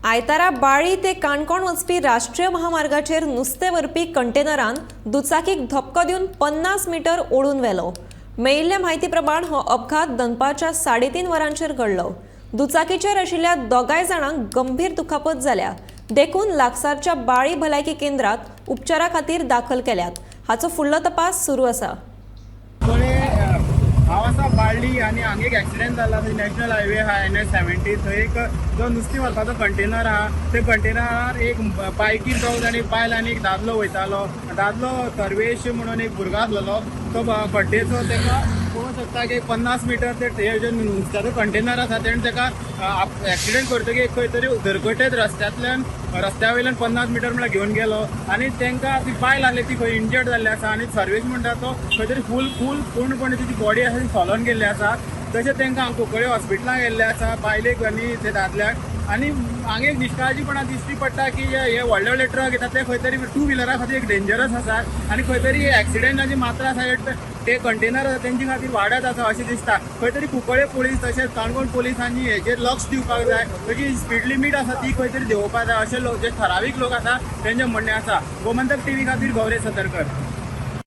आयतारा बाळी ते काणकोण वचपी राष्ट्रीय महामार्गाचेर नुस्तें व्हरपी कंटेनरान दुचाकीक धपको दिवन 50 मीटर ओडून व्हेलो। मेळिल्ले म्हायती प्रमाण हो अपघात दनपारच्या 3:30 वरांचेर घडलो। दुचाकीचेर आशिल्ल्या दोगांय जाणांक गंभीर दुखापत जाल्या। देखून लागसारच्या बाळी भलायकी केंद्रात उपचारा खातीर दाखल केल्यात। हाचो फुडलो तपास सुरू आसा। हांव आसा बाळ्ळी आनी हांगा एक एक्सिडेंट जाला। नॅशनल हायवे आहा NH70। थंय एक जो नुस्तें व्हरपाचो कंटेनर आहा ते कंटेनरार एक बायकीन दोग जाण, एक बायल आनी एक दादलो वयतालो। दादलो सर्वेश म्हणून एक भुरगो आसलेलो, तो खड्डेचो ताका पळोवंक शकता की 50 मीटर ते जे नुस्त्याचो कंटेनर आसा तेणें ताका एक्सिडेंट करतकीर खंय तरी धरकटेत रस्त्या वयल्यान 50 मीटर म्हळ्यार घेवन गेलो आनी तांकां ती बायल आहली ती खंय इंजर्ड जाल्ली आसा आनी सर्वेश म्हणटा तो खंय तरी पूर्णपणे तिची बॉडी आसा ती सोलोन गेल्ली आसा। तशेंच तांकां कुंकळे हॉस्पिटलांत गेल्ले आसा, बायलेक आनी ते दादल्याक। आनी हांगा एक निश्काळजीपणा दिश्टी पडटा की हे व्हडले व्हडले ट्रक येतात ते खंय तरी टू व्हिलरा खातीर एक डेंजरस आसात आनी खंय तरी एक्सिडेंटाची मात्रा आसा ते कंटेनर आसा तेंचे खातीर वाडत आसा अशें दिसता। खंय तरी कुंकळे पुलीस तशेंच काणकोण पुलिसांनी हेचेर लक्ष दिवपाक जाय। तेजी स्पीड लिमीट आसा ती खंय तरी देंवोवपाक जाय अशें लोक जे ठरावीक लोक आसा तेंचें म्हणणें आसा। गोमंतक TV खातीर गौरेश सतरकर।